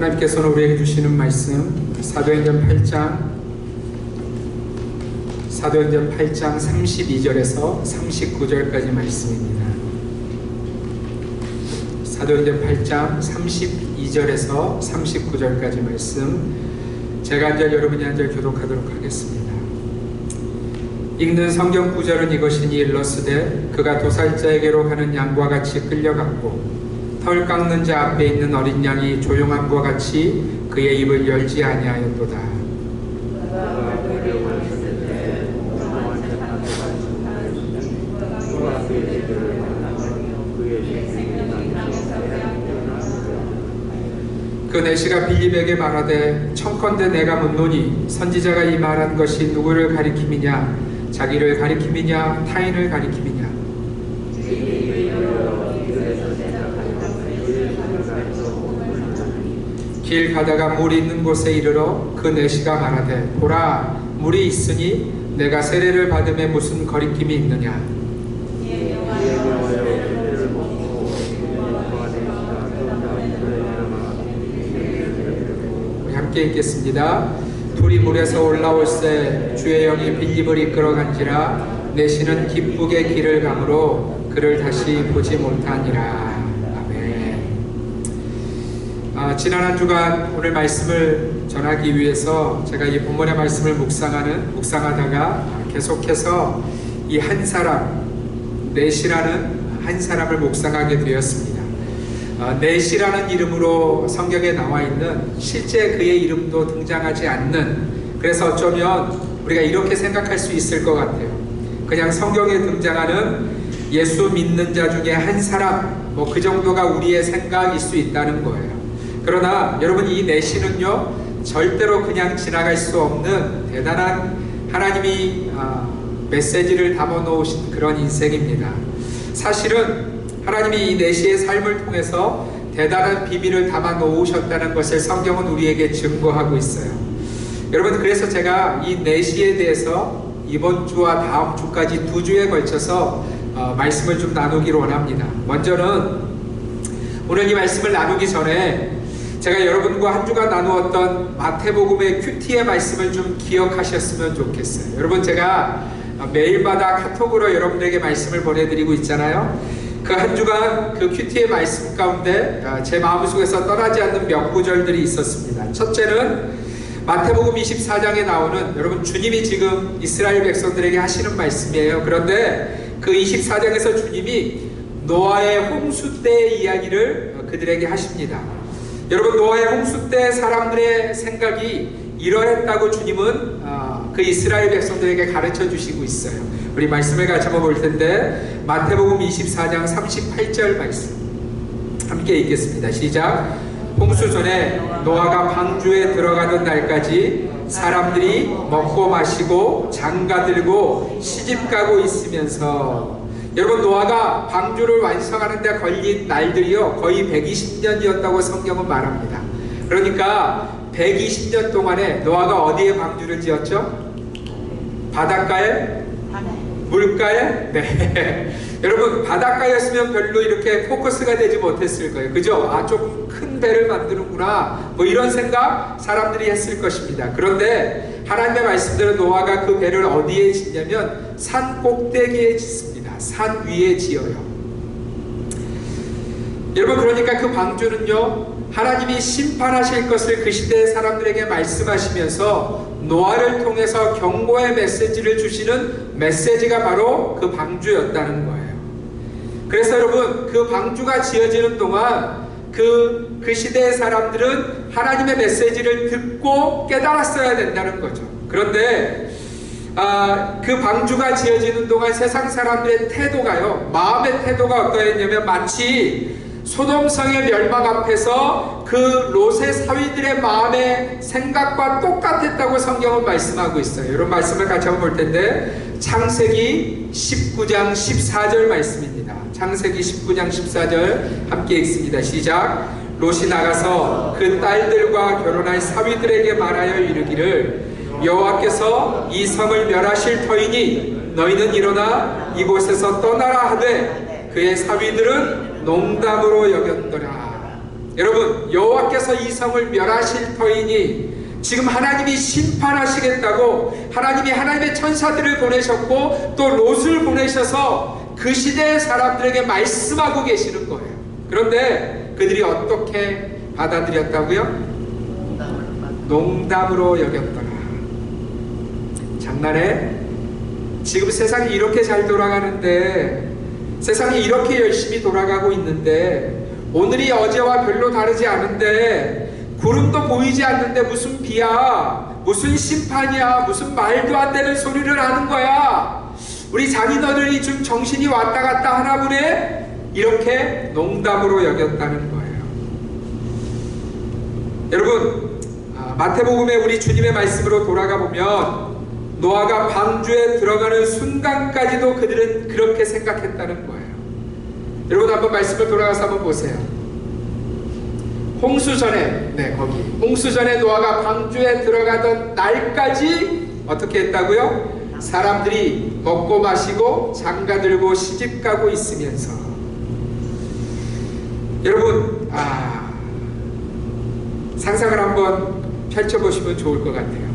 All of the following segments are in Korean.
하나님께서는 우리에게 주시는 말씀 사도행전 8장 32절에서 39절까지 말씀입니다. 사도행전 8장 32절에서 39절까지 말씀, 제가 한 절 여러분이 한 절 교독하도록 하겠습니다. 읽는 성경 구절은 이것이니 일러스되 그가 도살자에게로 가는 양과 같이 끌려갔고 털 깎는 자 앞에 있는 어린 양이 조용함과 같이 그의 입을 열지 아니하였도다. 그 내시가 빌립에게 말하되 청컨대 내가 묻노니 선지자가 이 말한 것이 누구를 가리킴이냐, 자기를 가리킴이냐 타인을 가리킴이냐. 길 가다가 물이 있는 곳에 이르러 그 내시가 말하되 보라 물이 있으니 내가 세례를 받음에 무슨 거리낌이 있느냐. 우리 함께 읽겠습니다. 둘이 물에서 올라올새 주의 영이 빌립을 이끌어간지라 내시는 기쁘게 길을 가므로 그를 다시 보지 못하니라. 지난 한 주간 오늘 말씀을 전하기 위해서 제가 이 본문의 말씀을 묵상하다가 계속해서 이 한 사람, 넷이라는 한 사람을 묵상하게 되었습니다. 넷이라는 이름으로 성경에 나와 있는 실제 그의 이름도 등장하지 않는, 그래서 어쩌면 우리가 이렇게 생각할 수 있을 것 같아요. 그냥 성경에 등장하는 예수 믿는 자 중에 한 사람, 뭐 그 정도가 우리의 생각일 수 있다는 거예요. 그러나 여러분, 이 내시는요 절대로 그냥 지나갈 수 없는 대단한 하나님이 메시지를 담아 놓으신 그런 인생입니다. 사실은 하나님이 이 내시의 삶을 통해서 대단한 비밀을 담아 놓으셨다는 것을 성경은 우리에게 증거하고 있어요. 여러분, 그래서 제가 이 내시에 대해서 이번 주와 다음 주까지 2주에 걸쳐서 말씀을 좀 나누기를 원합니다. 먼저는 오늘 이 말씀을 나누기 전에 제가 여러분과 한 주간 나누었던 마태복음의 큐티의 말씀을 좀 기억하셨으면 좋겠어요. 여러분, 제가 매일마다 카톡으로 여러분들에게 말씀을 보내드리고 있잖아요. 그 한 주간 그 큐티의 말씀 가운데 제 마음속에서 떠나지 않는 몇 구절들이 있었습니다. 첫째는 마태복음 24장에 나오는, 여러분, 주님이 지금 이스라엘 백성들에게 하시는 말씀이에요. 그런데 그 24장에서 주님이 노아의 홍수 때의 이야기를 그들에게 하십니다. 여러분, 노아의 홍수 때 사람들의 생각이 이러했다고 주님은 그 이스라엘 백성들에게 가르쳐 주시고 있어요. 우리 말씀을 같이 한번 볼 텐데, 마태복음 24장 38절 말씀 함께 읽겠습니다. 시작. 홍수 전에 노아가 방주에 들어가던 날까지 사람들이 먹고 마시고 장가들고 시집가고 있으면서, 여러분, 노아가 방주를 완성하는 데 걸린 날들이요 거의 120년이었다고 성경은 말합니다. 그러니까 120년 동안에 노아가 어디에 방주를 지었죠? 바닷가에? 물가에? 네. 여러분, 바닷가였으면 별로 이렇게 포커스가 되지 못했을 거예요. 그죠? 조금 큰 배를 만드는구나, 뭐 이런 생각 사람들이 했을 것입니다. 그런데 하나님의 말씀대로 노아가 그 배를 어디에 짓냐면 산 꼭대기에 짓습니다. 산 위에 지어요. 여러분, 그러니까 그 방주는요 하나님이 심판하실 것을 그 시대의 사람들에게 말씀하시면서 노아를 통해서 경고의 메시지를 주시는 메시지가 바로 그 방주였다는 거예요. 그래서 여러분, 그 방주가 지어지는 동안 그 시대의 사람들은 하나님의 메시지를 듣고 깨달았어야 된다는 거죠. 그런데 그 방주가 지어지는 동안 세상 사람들의 태도가요, 마음의 태도가 어떠했냐면 마치 소돔성의 멸망 앞에서 그 롯의 사위들의 마음의 생각과 똑같았다고 성경은 말씀하고 있어요. 이런 말씀을 같이 한번 볼 텐데, 창세기 19장 14절 말씀입니다. 창세기 19장 14절 함께 읽습니다. 시작. 롯이 나가서 그 딸들과 결혼할 사위들에게 말하여 이르기를 여호와께서 이 성을 멸하실 터이니 너희는 일어나 이곳에서 떠나라 하되 그의 사위들은 농담으로 여겼더라. 여러분, 여호와께서 이 성을 멸하실 터이니 지금 하나님이 심판하시겠다고 하나님이 하나님의 천사들을 보내셨고 또 롯을 보내셔서 그 시대의 사람들에게 말씀하고 계시는 거예요. 그런데 그들이 어떻게 받아들였다고요? 농담으로 여겼더라. 장난해? 지금 세상이 이렇게 잘 돌아가는데, 세상이 이렇게 열심히 돌아가고 있는데, 오늘이 어제와 별로 다르지 않은데, 구름도 보이지 않는데 무슨 비야, 무슨 심판이야, 무슨 말도 안 되는 소리를 하는 거야. 우리 장인어른이 좀 정신이 왔다 갔다 하나 보네? 이렇게 농담으로 여겼다는 거예요. 여러분, 마태복음에 우리 주님의 말씀으로 돌아가 보면 노아가 방주에 들어가는 순간까지도 그들은 그렇게 생각했다는 거예요. 여러분, 한번 말씀을 돌아가서 한번 보세요. 홍수전에, 거기 홍수전에 노아가 방주에 들어가던 날까지 어떻게 했다고요? 사람들이 먹고 마시고 장가들고 시집가고 있으면서. 여러분, 상상을 한번 펼쳐보시면 좋을 것 같아요.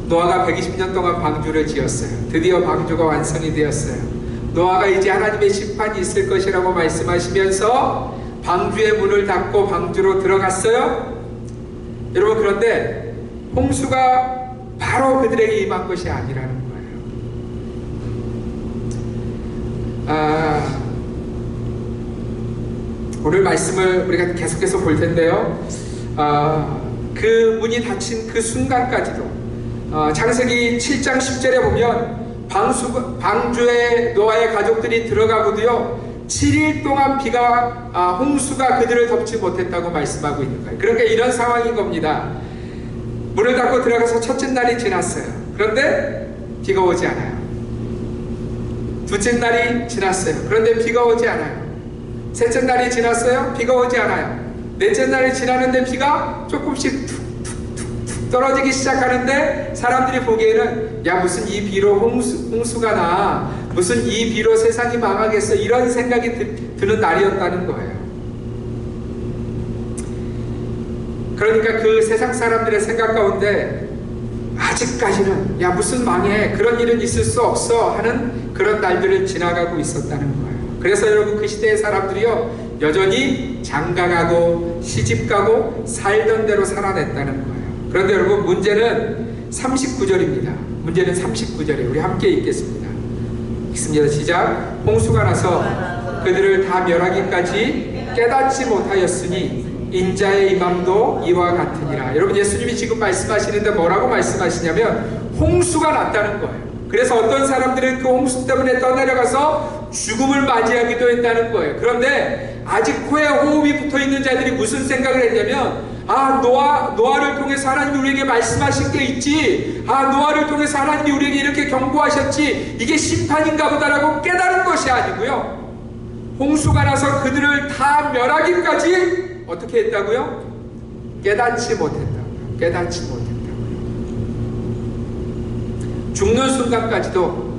노아가 120년 동안 방주를 지었어요. 드디어 방주가 완성이 되었어요. 노아가 이제 하나님의 심판이 있을 것이라고 말씀하시면서 방주의 문을 닫고 방주로 들어갔어요. 여러분, 그런데 홍수가 바로 그들에게 임한 것이 아니라는 거예요. 오늘 말씀을 우리가 계속해서 볼 텐데요. 그 문이 닫힌 그 순간까지도 창세기 7장 10절에 보면 방주에 노아의 가족들이 들어가고도요 7일 동안 홍수가 그들을 덮지 못했다고 말씀하고 있는 거예요. 그러니까 이런 상황인 겁니다. 문을 닫고 들어가서 첫째 날이 지났어요. 그런데 비가 오지 않아요. 둘째 날이 지났어요. 그런데 비가 오지 않아요. 셋째 날이 지났어요. 비가 오지 않아요. 넷째 날이 지났는데 비가 조금씩 툭툭툭툭 떨어지기 시작하는데 사람들이 보기에는 야, 무슨 이 비로 홍수가 나, 무슨 이 비로 세상이 망하겠어, 이런 생각이 드는 날이었다는 거예요. 그러니까 그 세상 사람들의 생각 가운데 아직까지는 야, 무슨 망해, 그런 일은 있을 수 없어 하는 그런 날들을 지나가고 있었다는 거예요. 그래서 여러분, 그 시대의 사람들이요 여전히 장가가고 시집가고 살던 대로 살아냈다는 거예요. 그런데 여러분, 문제는 39절입니다. 문제는 39절이에요. 우리 함께 읽겠습니다. 읽습니다. 시작. 홍수가 나서 그들을 다 멸하기까지 깨닫지 못하였으니 인자의 임함도 이와 같으니라. 여러분, 예수님이 지금 말씀하시는데 뭐라고 말씀하시냐면 홍수가 났다는 거예요. 그래서 어떤 사람들은 그 홍수 때문에 떠내려가서 죽음을 맞이하기도 했다는 거예요. 그런데 아직 코에 호흡이 붙어있는 자들이 무슨 생각을 했냐면, 노아를 통해서 하나님이 우리에게 말씀하신 게 있지, 노아를 통해서 하나님이 우리에게 이렇게 경고하셨지, 이게 심판인가 보다라고 깨달은 것이 아니고요, 홍수가 나서 그들을 다 멸하기까지 어떻게 했다고요? 깨닫지 못했다고요. 깨닫지 못했다고요. 죽는 순간까지도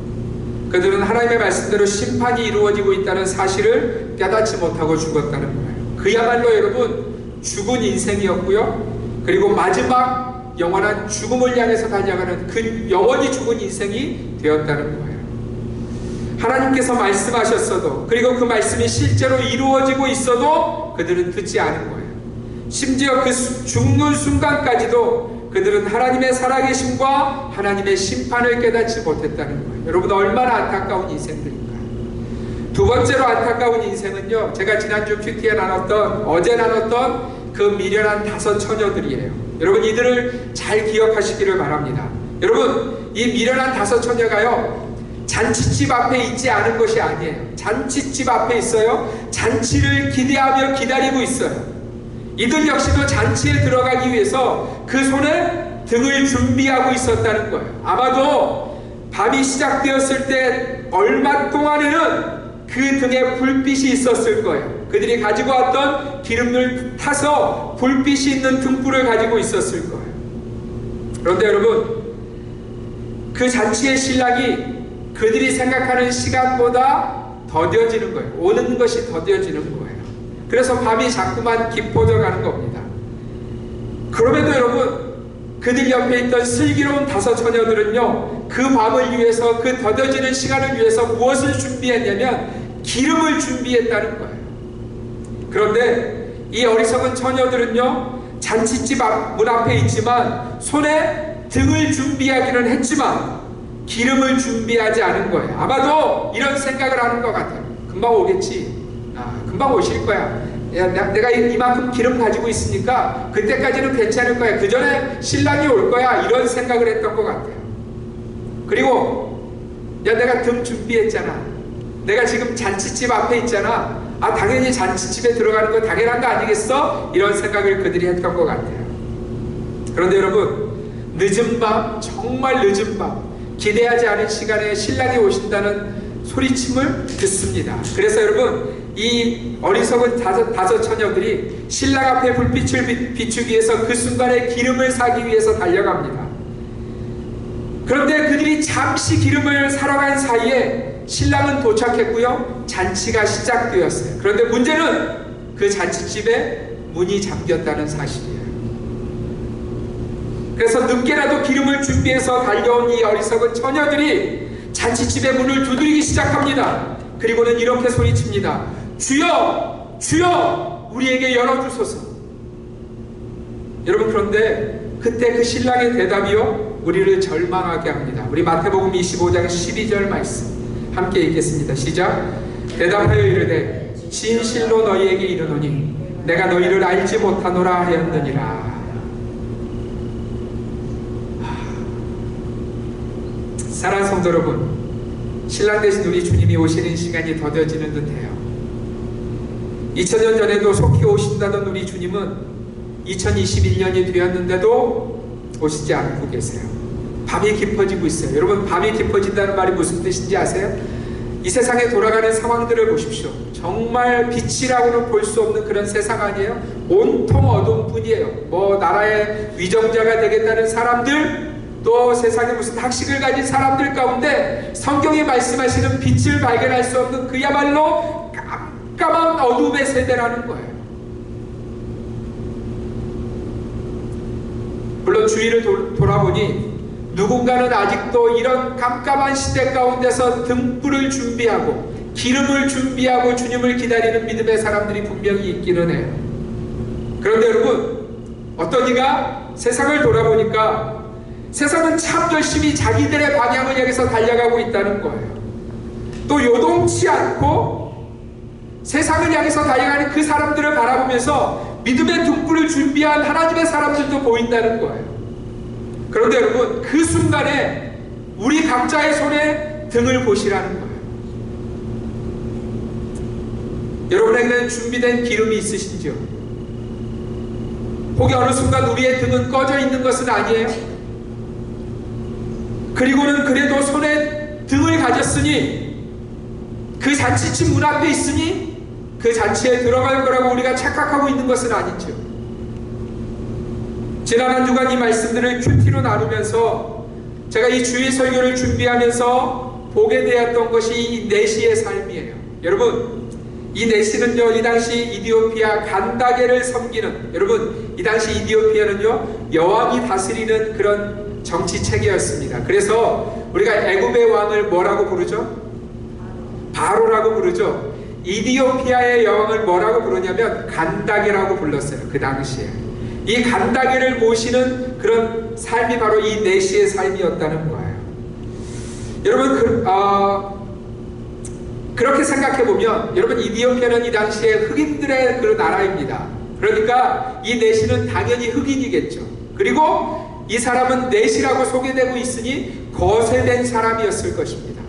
그들은 하나님의 말씀대로 심판이 이루어지고 있다는 사실을 깨닫지 못하고 죽었다는 거예요. 그야말로 여러분, 죽은 인생이었고요, 그리고 마지막 영원한 죽음을 향해서 달려가는 그 영원히 죽은 인생이 되었다는 거예요. 하나님께서 말씀하셨어도, 그리고 그 말씀이 실제로 이루어지고 있어도 그들은 듣지 않은 거예요. 심지어 그 죽는 순간까지도 그들은 하나님의 살아계심과 하나님의 심판을 깨닫지 못했다는 거예요. 여러분, 얼마나 안타까운 인생들인가요? 두 번째로 안타까운 인생은요, 제가 지난주 큐티에 어제 나눴던 그 미련한 5 처녀들이에요. 여러분, 이들을 잘 기억하시기를 바랍니다. 여러분, 이 미련한 5 처녀가요 잔치집 앞에 있지 않은 것이 아니에요. 잔치집 앞에 있어요. 잔치를 기대하며 기다리고 있어요. 이들 역시도 잔치에 들어가기 위해서 그 손에 등을 준비하고 있었다는 거예요. 아마도 밤이 시작되었을 때 얼마 동안에는 그 등에 불빛이 있었을 거예요. 그들이 가지고 왔던 기름을 타서 불빛이 있는 등불을 가지고 있었을 거예요. 그런데 여러분, 그 잔치의 신랑이 그들이 생각하는 시간보다 더뎌지는 거예요. 오는 것이 더뎌지는 거예요. 그래서 밤이 자꾸만 깊어져 가는 겁니다. 그럼에도 여러분, 그들 옆에 있던 슬기로운 5 처녀들은요, 그 밤을 위해서, 그 더뎌지는 시간을 위해서 무엇을 준비했냐면 기름을 준비했다는 거예요. 그런데 이 어리석은 처녀들은요, 잔치집 문 앞에 있지만 손에 등을 준비하기는 했지만 기름을 준비하지 않은 거예요. 아마도 이런 생각을 하는 것 같아요. 금방 오겠지. 금방 오실 거야. 야, 내가 이만큼 기름 가지고 있으니까 그때까지는 괜찮을 거야. 그 전에 신랑이 올 거야. 이런 생각을 했던 것 같아요. 그리고 야, 내가 등 준비했잖아. 내가 지금 잔치집 앞에 있잖아. 당연히 잔치집에 들어가는 거 당연한 거 아니겠어? 이런 생각을 그들이 했던 것 같아요. 그런데 여러분, 늦은 밤, 정말 늦은 밤, 기대하지 않은 시간에 신랑이 오신다는 소리침을 듣습니다. 그래서 여러분, 이 어리석은 5 처녀들이 신랑 앞에 불빛을 비추기 위해서 그 순간에 기름을 사기 위해서 달려갑니다. 그런데 그들이 잠시 기름을 사러 간 사이에 신랑은 도착했고요, 잔치가 시작되었어요. 그런데 문제는 그 잔치집에 문이 잠겼다는 사실이에요. 그래서 늦게라도 기름을 준비해서 달려온 이 어리석은 처녀들이 잔치집의 문을 두드리기 시작합니다. 그리고는 이렇게 소리칩니다. 주여! 주여! 우리에게 열어주소서. 여러분, 그런데 그때 그 신랑의 대답이요, 우리를 절망하게 합니다. 우리 마태복음 25장 12절 말씀 함께 읽겠습니다. 시작. 대답하여 이르되 진실로 너희에게 이르노니 내가 너희를 알지 못하노라 하였느니라. 사랑하는 성도 여러분, 신랑 되신 우리 주님이 오시는 시간이 더뎌지는 듯해요. 2000년 전에도 속히 오신다던 우리 주님은 2021년이 되었는데도 오시지 않고 계세요. 밤이 깊어지고 있어요. 여러분, 밤이 깊어진다는 말이 무슨 뜻인지 아세요? 이 세상에 돌아가는 상황들을 보십시오. 정말 빛이라고는 볼 수 없는 그런 세상 아니에요? 온통 어둠뿐이에요. 나라의 위정자가 되겠다는 사람들, 또 세상에 무슨 학식을 가진 사람들 가운데 성경이 말씀하시는 빛을 발견할 수 없는 그야말로 깜깜한 어둠의 세대라는 거예요. 물론 주위를 돌아보니 누군가는 아직도 이런 깜깜한 시대 가운데서 등불을 준비하고 기름을 준비하고 주님을 기다리는 믿음의 사람들이 분명히 있기는 해요. 그런데 여러분, 어떤 이가 세상을 돌아보니까 세상은 참 열심히 자기들의 방향을 향해서 달려가고 있다는 거예요. 또 요동치 않고 세상을 향해서 달려가는 그 사람들을 바라보면서 믿음의 등불을 준비한 하나님의 사람들도 보인다는 거예요. 그런데 여러분, 그 순간에 우리 각자의 손에 등을 보시라는 거예요. 여러분에게는 준비된 기름이 있으신지요? 혹여 어느 순간 우리의 등은 꺼져 있는 것은 아니에요? 그리고는 그래도 손에 등을 가졌으니, 그 잔치집 문 앞에 있으니 그 잔치에 들어갈 거라고 우리가 착각하고 있는 것은 아니죠. 지난 한 주간 이 말씀들을 큐티로 나누면서 제가 이 주일 설교를 준비하면서 보게 되었던 것이 이 내시의 삶이에요. 여러분, 이 내시는요, 이 당시 이디오피아 간다게를 섬기는, 여러분, 이 당시 이디오피아는요, 여왕이 다스리는 그런 정치 체계였습니다. 그래서 우리가 애굽의 왕을 뭐라고 부르죠? 바로라고 부르죠. 이디오피아의 여왕을 뭐라고 부르냐면 간다게라고 불렀어요. 그 당시에 이 간다게를 모시는 그런 삶이 바로 이 내시의 삶이었다는 거예요. 여러분, 그렇게 생각해보면, 여러분, 이디오피아는 이 당시에 흑인들의 그 나라입니다. 그러니까 이 내시는 당연히 흑인이겠죠. 그리고 이 사람은 내시라고 소개되고 있으니 거세된 사람이었을 것입니다.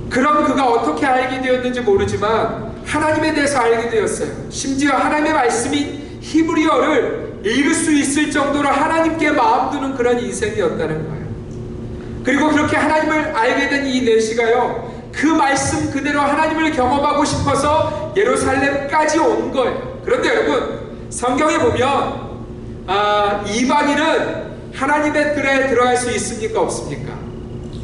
그럼 그가 어떻게 알게 되었는지 모르지만 하나님에 대해서 알게 되었어요. 심지어 하나님의 말씀인 히브리어를 읽을 수 있을 정도로 하나님께 마음 두는 그런 인생이었다는 거예요. 그리고 그렇게 하나님을 알게 된 이 내시가요, 그 말씀 그대로 하나님을 경험하고 싶어서 예루살렘까지 온 거예요. 그런데 여러분, 성경에 보면 이방인은 하나님의 뜰에 들어갈 수 있습니까? 없습니까?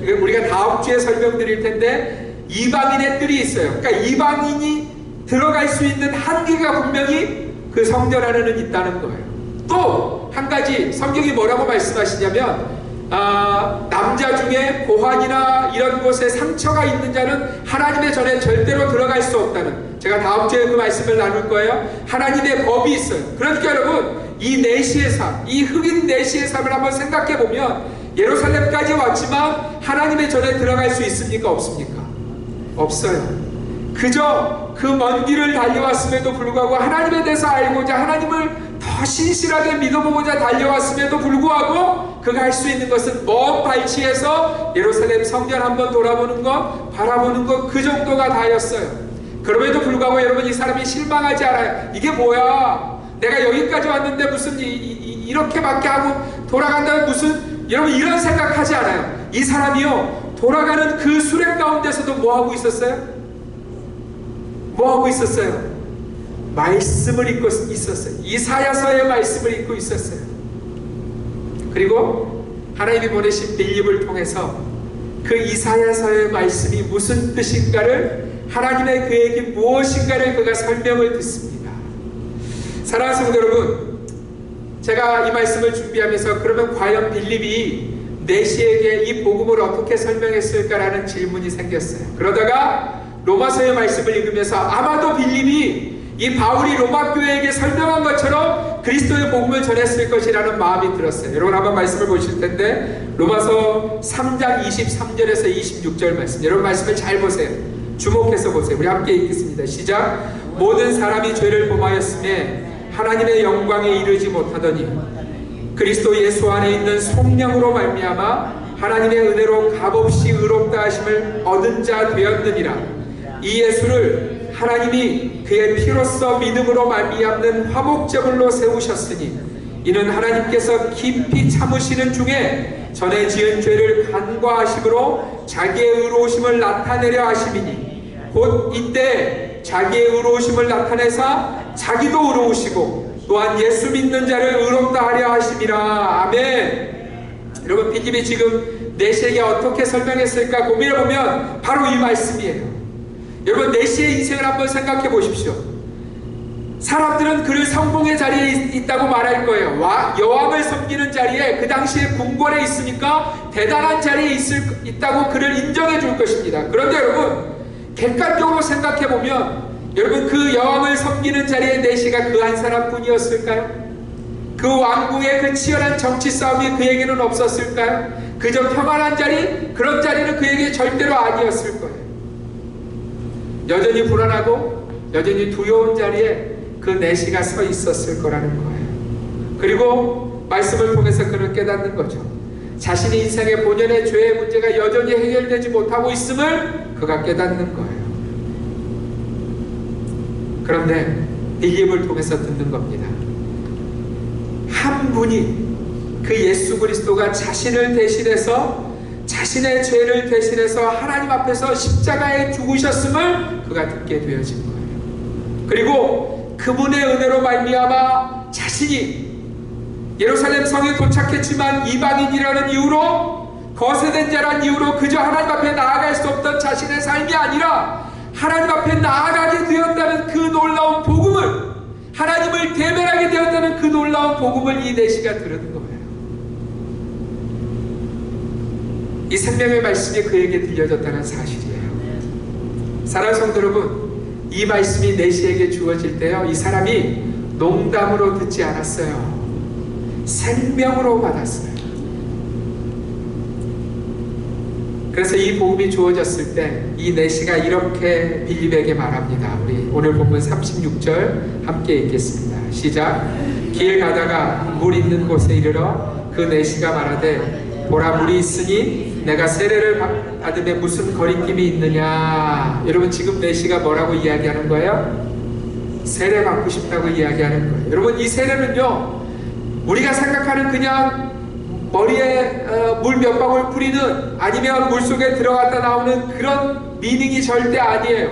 우리가 다음 주에 설명드릴 텐데 이방인의 뜰이 있어요. 그러니까 이방인이 들어갈 수 있는 한계가 분명히 그 성전 안에는 있다는 거예요. 또 한 가지 성경이 뭐라고 말씀하시냐면 남자 중에 고환이나 이런 곳에 상처가 있는 자는 하나님의 전에 절대로 들어갈 수 없다는, 제가 다음 주에 그 말씀을 나눌 거예요. 하나님의 법이 있어요. 그러니까 여러분, 이 내시의 삶, 이 흑인 내시의 삶을 한번 생각해 보면 예루살렘까지 왔지만 하나님의 전에 들어갈 수 있습니까? 없습니까? 없어요. 그저 그 먼 길을 달려왔음에도 불구하고 하나님에 대해서 알고자, 하나님을 더 신실하게 믿어보고자 달려왔음에도 불구하고 그가 할 수 있는 것은 먼 발치에서 예루살렘 성전 한번 돌아보는 것, 바라보는 것, 그 정도가 다였어요. 그럼에도 불구하고 여러분, 이 사람이 실망하지 않아요. 이게 뭐야? 내가 여기까지 왔는데 무슨 이렇게밖에 하고 돌아간다면 무슨, 여러분 이런 생각하지 않아요. 이 사람이요, 돌아가는 그 수레 가운데서도 뭐 하고 있었어요? 뭐 하고 있었어요? 말씀을 읽고 있었어요. 이사야서의 말씀을 읽고 있었어요. 그리고 하나님이 보내신 빌립을 통해서 그 이사야서의 말씀이 무슨 뜻인가를, 하나님의 계획이 무엇인가를 그가 설명을 듣습니다. 사랑하는 성도 여러분, 제가 이 말씀을 준비하면서 그러면 과연 빌립이 내시에게 이 복음을 어떻게 설명했을까라는 질문이 생겼어요. 그러다가 로마서의 말씀을 읽으면서 아마도 빌립이 이 바울이 로마 교회에게 설명한 것처럼 그리스도의 복음을 전했을 것이라는 마음이 들었어요. 여러분 한번 말씀을 보실 텐데, 로마서 3장 23절에서 26절 말씀, 여러분 말씀을 잘 보세요. 주목해서 보세요. 우리 함께 읽겠습니다. 시작. 모든 사람이 죄를 범하였음에 하나님의 영광에 이르지 못하더니 그리스도 예수 안에 있는 성령으로 말미암아 하나님의 은혜로 값없이 의롭다 하심을 얻은 자 되었느니라. 이 예수를 하나님이 그의 피로써 믿음으로 말미암는 화목제물로 세우셨으니 이는 하나님께서 깊이 참으시는 중에 전에 지은 죄를 간과하심으로 자기의 의로우심을 나타내려 하심이니 곧 이때 자기의 의로우심을 나타내사 자기도 의로우시고 또한 예수 믿는 자를 의롭다 하려 하심이라. 아멘. 여러분, 빌립이 지금 내시에게 어떻게 설명했을까 고민해보면 바로 이 말씀이에요. 여러분, 내시의 인생을 한번 생각해 보십시오. 사람들은 그를 성공의 자리에 있다고 말할 거예요. 여왕을 섬기는 자리에, 그 당시에 궁궐에 있으니까 대단한 자리에 있다고 그를 인정해 줄 것입니다. 그런데 여러분, 객관적으로 생각해 보면 여러분, 그 여왕을 섬기는 자리에 내시가 그 한 사람뿐이었을까요? 그 왕궁의 그 치열한 정치 싸움이 그에게는 없었을까요? 그저 평안한 자리, 그런 자리는 그에게 절대로 아니었을 거예요. 여전히 불안하고 여전히 두려운 자리에 그 내시가 서 있었을 거라는 거예요. 그리고 말씀을 통해서 그를 깨닫는 거죠. 자신의 인생의 본연의 죄의 문제가 여전히 해결되지 못하고 있음을 그가 깨닫는 거예요. 그런데 빌립을 통해서 듣는 겁니다. 한 분이, 그 예수 그리스도가 자신을 대신해서, 자신의 죄를 대신해서 하나님 앞에서 십자가에 죽으셨음을 그가 듣게 되어진 거예요. 그리고 그분의 은혜로 말미암아 자신이 예루살렘 성에 도착했지만 이방인이라는 이유로, 거세된 자라는 이유로 그저 하나님 앞에 나아갈 수 없던 자신의 삶이 아니라 하나님 앞에 나아가게 되었다는 그 놀라운 복음을, 하나님을 대면하게 되었다는 그 놀라운 복음을 이 내시가 들은 거예요. 이 생명의 말씀이 그에게 들려졌다는 사실이에요. 사랑하는 성도 여러분, 이 말씀이 내시에게 주어질 때요, 이 사람이 농담으로 듣지 않았어요. 생명으로 받았어요. 그래서 이 복음이 주어졌을 때 이 내시가 이렇게 빌립에게 말합니다. 우리 오늘 본문 36절 함께 읽겠습니다. 시작. 길 가다가 물 있는 곳에 이르러 그 내시가 말하되 보라, 물이 있으니 내가 세례를 받음에 무슨 거리낌이 있느냐. 여러분, 지금 내시가 뭐라고 이야기하는 거예요? 세례 받고 싶다고 이야기하는 거예요. 여러분, 이 세례는요, 우리가 생각하는 그냥 머리에 물 몇 방울 뿌리는, 아니면 물속에 들어갔다 나오는 그런 미닝이 절대 아니에요.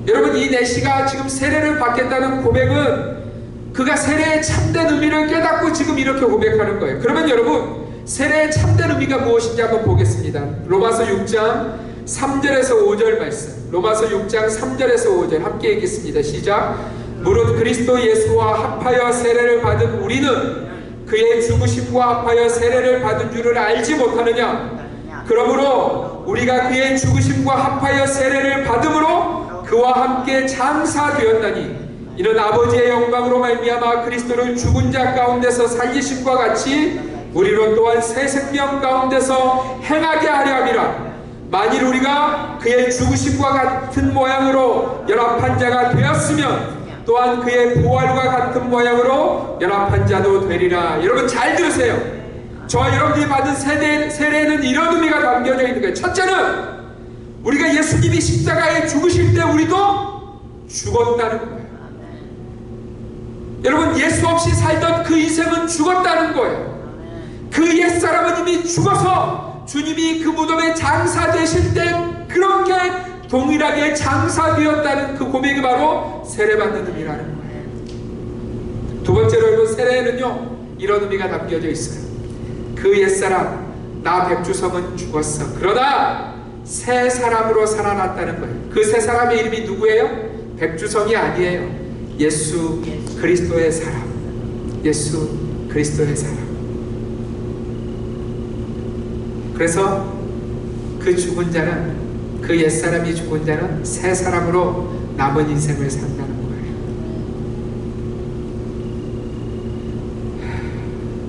여러분, 이 내시가 지금 세례를 받겠다는 고백은 그가 세례의 참된 의미를 깨닫고 지금 이렇게 고백하는 거예요. 그러면 여러분, 세례의 참된 의미가 무엇인지 한번 보겠습니다. 로마서 6장 3절에서 5절 말씀, 로마서 6장 3절에서 5절 함께 읽겠습니다. 시작. 무릇 그리스도 예수와 합하여 세례를 받은 우리는 그의 죽으심과 합하여 세례를 받은 줄을 알지 못하느냐? 그러므로 우리가 그의 죽으심과 합하여 세례를 받음으로 그와 함께 장사되었나니 이는 아버지의 영광으로 말미암아 그리스도를 죽은 자 가운데서 살리심과 같이 우리로 또한 새 생명 가운데서 행하게 하려 함이라. 만일 우리가 그의 죽으심과 같은 모양으로 연합한 자가 되었으면 또한 그의 부활과 같은 모양으로 연합한 자도 되리라. 여러분 잘 들으세요. 저와 여러분들이 받은 세례에는 이런 의미가 담겨져 있는 거예요. 첫째는 우리가 예수님이 십자가에 죽으실 때 우리도 죽었다는 거예요. 여러분 예수 없이 살던 그 인생은 죽었다는 거예요. 그 옛사람은 이미 죽어서 주님이 그 무덤에 장사되실 때 그렇게 동일하게 장사되었다는 그 고백이 바로 세례받는 의미라는 거예요. 두 번째로 여러분 세례에는요 이런 의미가 담겨져 있어요. 그 옛사람 나 백주성은 죽었어. 그러나 새 사람으로 살아났다는 거예요. 그 새 사람의 이름이 누구예요? 백주성이 아니에요. 예수 그리스도의 사람. 예수 그리스도의 사람. 그래서 그 죽은 자는 그 옛사람이 죽은 자는 새 사람으로 남은 인생을 산다는 거예요.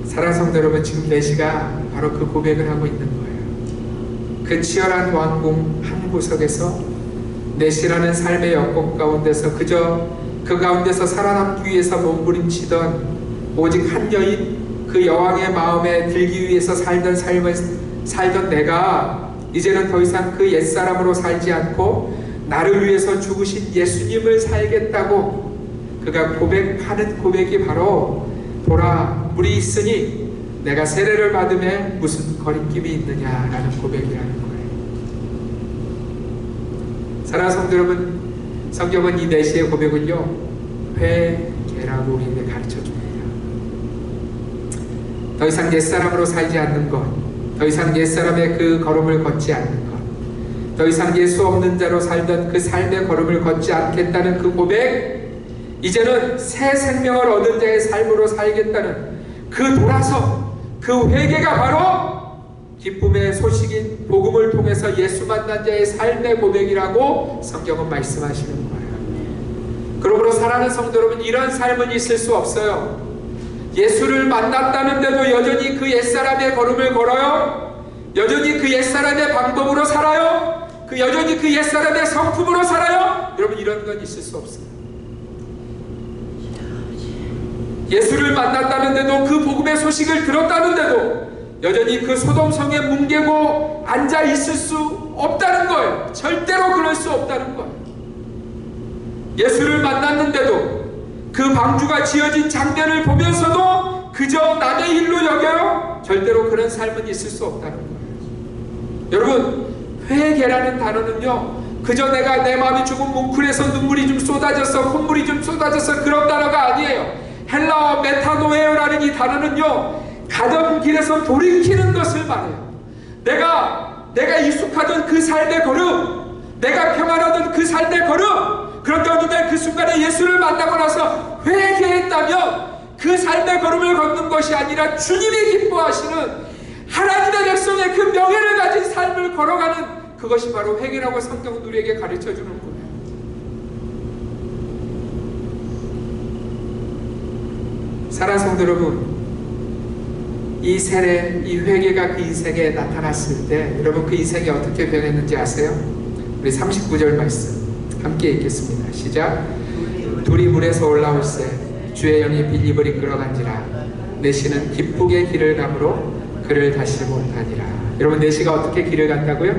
사랑하는 성도 여러분, 지금 내시가 바로 그 고백을 하고 있는 거예요. 그 치열한 왕궁 한 구석에서 내시라는 삶의 여건 가운데서 그저 그 가운데서 살아남기 위해서 몸부림치던 오직 한 여인, 그 여왕의 마음에 들기 위해서 살던 삶을 살던 내가 이제는 더 이상 그 옛사람으로 살지 않고 나를 위해서 죽으신 예수님을 살겠다고 그가 고백하는 고백이 바로 보라 물이 있으니 내가 세례를 받음에 무슨 거리낌이 있느냐라는 고백이라는 거예요. 사랑하는 성도 여러분, 성경은 이 내시의 고백은요 회개라고 우리에게 가르쳐줍니다. 더 이상 옛사람으로 살지 않는 것, 더 이상 옛사람의 그 걸음을 걷지 않는 것, 더 이상 예수 없는 자로 살던 그 삶의 걸음을 걷지 않겠다는 그 고백, 이제는 새 생명을 얻은 자의 삶으로 살겠다는 그 돌아서 그 회개가 바로 기쁨의 소식인 복음을 통해서 예수 만난 자의 삶의 고백이라고 성경은 말씀하시는 거예요. 그러므로 사랑하는 성도 여러분, 이런 삶은 있을 수 없어요. 예수를 만났다는데도 여전히 그 옛사람의 걸음을 걸어요? 여전히 그 옛사람의 방법으로 살아요? 여전히 그 옛사람의 성품으로 살아요? 여러분, 이런 건 있을 수 없어요. 예수를 만났다는데도 그 복음의 소식을 들었다는데도 여전히 그 소돔성에 뭉개고 앉아 있을 수 없다는 거예요. 절대로 그럴 수 없다는 거예요. 예수를 만났는데도 그 방주가 지어진 장면을 보면서도 그저 남의 일로 여겨요? 절대로 그런 삶은 있을 수 없다는 거예요. 여러분, 회개라는 단어는요 그저 내가 내 마음이 조금 뭉클해서 눈물이 좀 쏟아져서 콧물이 좀 쏟아져서 그런 단어가 아니에요. 헬라어 메타노에어라는 이 단어는요 가던 길에서 돌이키는 것을 말해요. 내가 익숙하던 그 삶의 걸음, 내가 평안하던 그 삶의 걸음, 그런데 어느 날 그 순간에 예수를 만나고 나서 회개했다면 그 삶의 걸음을 걷는 것이 아니라 주님이 기뻐하시는 하나님의 백성의 그 명예를 가진 삶을 걸어가는 그것이 바로 회개라고 성경은 우리에게 가르쳐주는 거예요. 사랑하는 성도 여러분, 이 세례, 이 회개가 그 인생에 나타났을 때 여러분 그 인생이 어떻게 변했는지 아세요? 우리 39절 말씀 함께 읽겠습니다. 시작. 둘이 물에서 올라올새 주의 영이 빌립을 이끌어간지라 내시는 기쁘게 길을 가므로 그를 다시 못하니라. 여러분, 내시가 어떻게 길을 간다고요?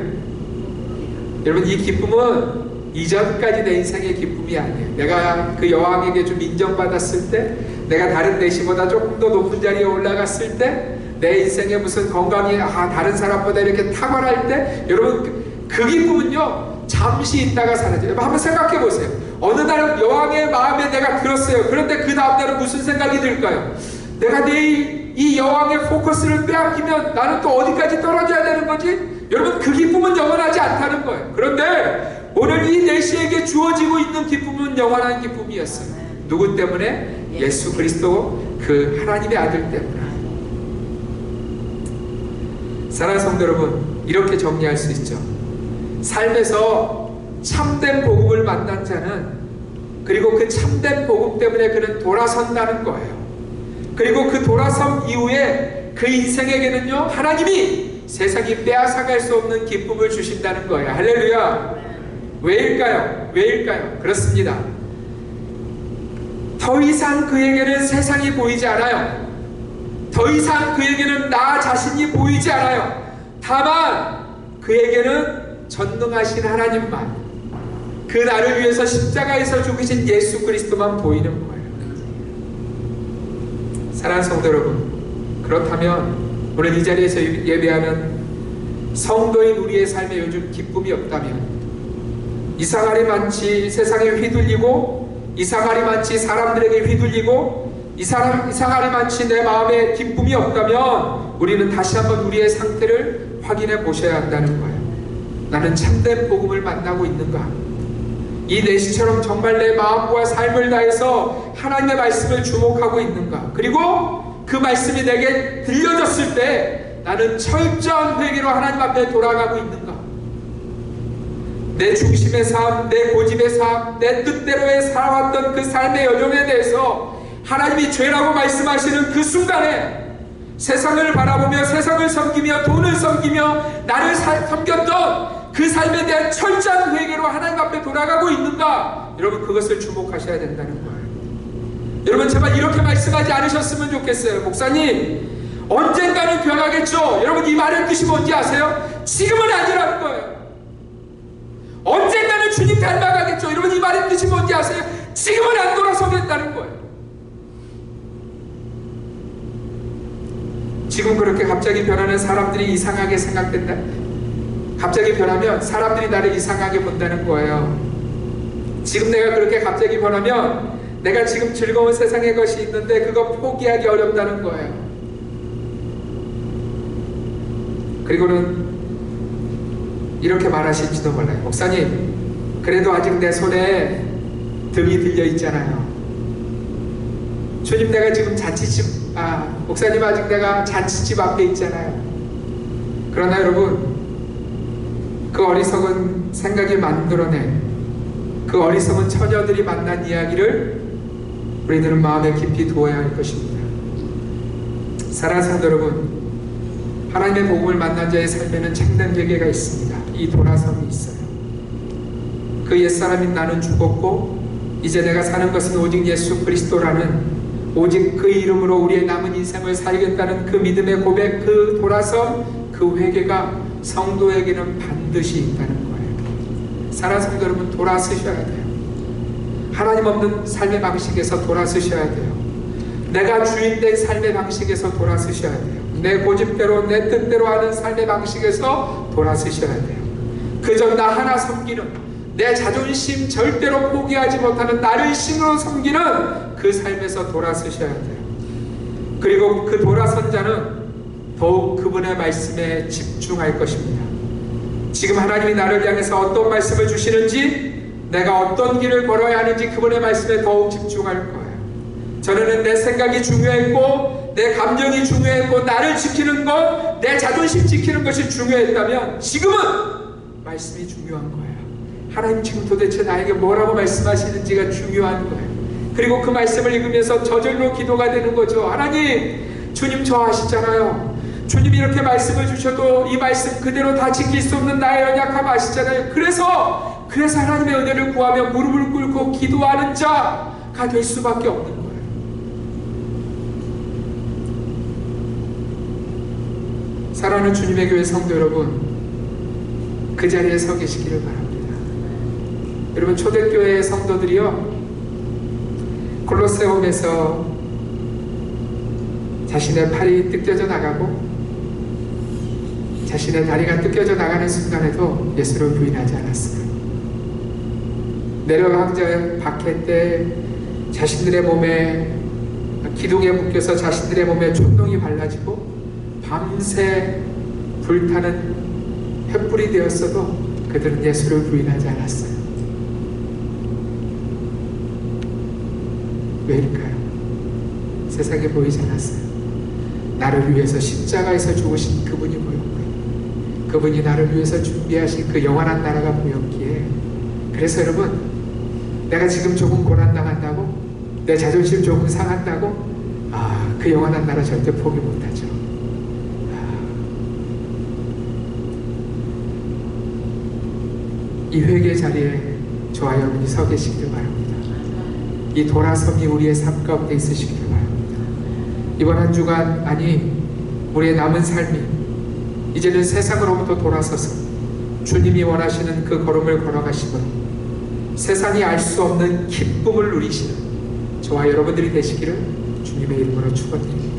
여러분, 이 기쁨은 이전까지 내 인생의 기쁨이 아니에요. 내가 그 여왕에게 좀 인정받았을 때, 내가 다른 내시보다 조금 더 높은 자리에 올라갔을 때, 내 인생에 무슨 건강이 다른 사람보다 이렇게 탁월할 때, 여러분 그 기쁨은요 잠시 있다가 사라져요. 한번 생각해 보세요. 어느 날 여왕의 마음에 내가 들었어요. 그런데 그 다음 날은 무슨 생각이 들까요? 내가 내일 이 여왕의 포커스를 빼앗기면 나는 또 어디까지 떨어져야 되는 거지? 여러분, 그 기쁨은 영원하지 않다는 거예요. 그런데 오늘 이 내시에게 주어지고 있는 기쁨은 영원한 기쁨이었어요. 누구 때문에? 예수 그리스도 그 하나님의 아들 때문에. 사랑하는 성도 여러분, 이렇게 정리할 수 있죠. 삶에서 참된 복음을 만난 자는, 그리고 그 참된 복음 때문에 그는 돌아선다는 거예요. 그리고 그 돌아선 이후에 그 인생에게는요, 하나님이 세상이 빼앗아갈 수 없는 기쁨을 주신다는 거예요. 할렐루야. 왜일까요? 왜일까요? 그렇습니다. 더 이상 그에게는 세상이 보이지 않아요. 더 이상 그에게는 나 자신이 보이지 않아요. 다만 그에게는 전능하신 하나님만, 그 나를 위해서 십자가에서 죽으신 예수 그리스도만 보이는 거예요. 사랑하는 성도 여러분, 그렇다면 오늘 이 자리에서 예배하는 성도인 우리의 삶에 요즘 기쁨이 없다면, 이상하리 많지 세상에 휘둘리고, 이상하리 많지 사람들에게 휘둘리고, 이상하리 많지 내 마음에 기쁨이 없다면 우리는 다시 한번 우리의 상태를 확인해 보셔야 한다는 거예요. 나는 참된 복음을 만나고 있는가? 이 내시처럼 정말 내 마음과 삶을 다해서 하나님의 말씀을 주목하고 있는가? 그리고 그 말씀이 내게 들려졌을 때 나는 철저한 회개로 하나님 앞에 돌아가고 있는가? 내 중심의 삶, 내 고집의 삶, 내 뜻대로의 살아왔던 그 삶의 여정에 대해서 하나님이 죄라고 말씀하시는 그 순간에 세상을 바라보며 세상을 섬기며 돈을 섬기며 나를 섬겼던 그 삶에 대한 철저한 회개로 하나님 앞에 돌아가고 있는가? 여러분, 그것을 주목하셔야 된다는 거예요. 여러분, 제발 이렇게 말씀하지 않으셨으면 좋겠어요. 목사님, 언젠가는 변하겠죠. 여러분, 이 말의 뜻이 뭔지 아세요? 지금은 아니라는 거예요. 언젠가는 주님 닮아가겠죠. 여러분, 이 말의 뜻이 뭔지 아세요? 지금은 안 돌아서겠다는 거예요. 지금 그렇게 갑자기 변하는 사람들이 이상하게 생각된다. 갑자기 변하면 사람들이 나를 이상하게 본다는 거예요. 지금 내가 그렇게 갑자기 변하면 내가 지금 즐거운 세상의 것이 있는데 그거 포기하기 어렵다는 거예요. 그리고는 이렇게 말하실지도 몰라요. 목사님, 그래도 아직 내 손에 등이 들려 있잖아요. 주님, 내가 지금 목사님, 아직 내가 잔치집 앞에 있잖아요. 그러나 여러분, 그 어리석은 생각이 만들어낸 그 어리석은 처녀들이 만난 이야기를 우리들은 마음에 깊이 두어야 할 것입니다. 사랑하는 성도 여러분, 하나님의 복음을 만난 자의 삶에는 참된 회개가 있습니다. 이 돌아섬이 있어요. 그 옛사람인 나는 죽었고 이제 내가 사는 것은 오직 예수 그리스도라는, 오직 그 이름으로 우리의 남은 인생을 살겠다는 그 믿음의 고백, 그 돌아섬, 그 회개가 성도에게는 반드시 있다는 거예요. 사랑하는 성도 여러분, 돌아서셔야 돼요. 하나님 없는 삶의 방식에서 돌아서셔야 돼요. 내가 주인된 삶의 방식에서 돌아서셔야 돼요. 내 고집대로 내 뜻대로 하는 삶의 방식에서 돌아서셔야 돼요. 그저 나 하나 섬기는, 내 자존심 절대로 포기하지 못하는 나를 신으로 섬기는 그 삶에서 돌아서셔야 돼요. 그리고 그 돌아선 자는 더욱 그분의 말씀에 집중할 것입니다. 지금 하나님이 나를 향해서 어떤 말씀을 주시는지, 내가 어떤 길을 걸어야 하는지 그분의 말씀에 더욱 집중할 거예요. 전에는 내 생각이 중요했고 내 감정이 중요했고 나를 지키는 것, 내 자존심 지키는 것이 중요했다면 지금은 말씀이 중요한 거예요. 하나님 지금 도대체 나에게 뭐라고 말씀하시는지가 중요한 거예요. 그리고 그 말씀을 읽으면서 저절로 기도가 되는 거죠. 하나님, 주님 저 아시잖아요. 주님이 이렇게 말씀을 주셔도 이 말씀 그대로 다 지킬 수 없는 나의 연약함 아시잖아요. 그래서 하나님의 은혜를 구하며 무릎을 꿇고 기도하는 자가 될 수밖에 없는 거예요. 사랑하는 주님의 교회 성도 여러분, 그 자리에 서 계시기를 바랍니다. 여러분, 초대교회의 성도들이요, 콜로세움에서 자신의 팔이 뜯겨져 나가고 자신의 다리가 뜯겨져 나가는 순간에도 예수를 부인하지 않았어요. 네로 황제 박해 때 자신들의 몸에 기둥에 묶여서 자신들의 몸에 촛농이 발라지고 밤새 불타는 횃불이 되었어도 그들은 예수를 부인하지 않았어요. 왜일까요? 세상에 보이지 않았어요. 나를 위해서 십자가에서 죽으신 그분이 보였고요. 그분이 나를 위해서 준비하신 그 영원한 나라가 보였기에, 그래서 여러분, 내가 지금 조금 고난당한다고? 내 자존심 조금 상한다고? 그 영원한 나라 절대 포기 못하죠. 이 회개 자리에 저와 여러분이 서 계시길 바랍니다. 이 돌아섬이 우리의 삶 가운데 있으시길 바랍니다. 이번 한 주간, 아니 우리의 남은 삶이 이제는 세상으로부터 돌아서서 주님이 원하시는 그 걸음을 걸어가심으로 세상이 알 수 없는 기쁨을 누리시는 저와 여러분들이 되시기를 주님의 이름으로 축원드립니다.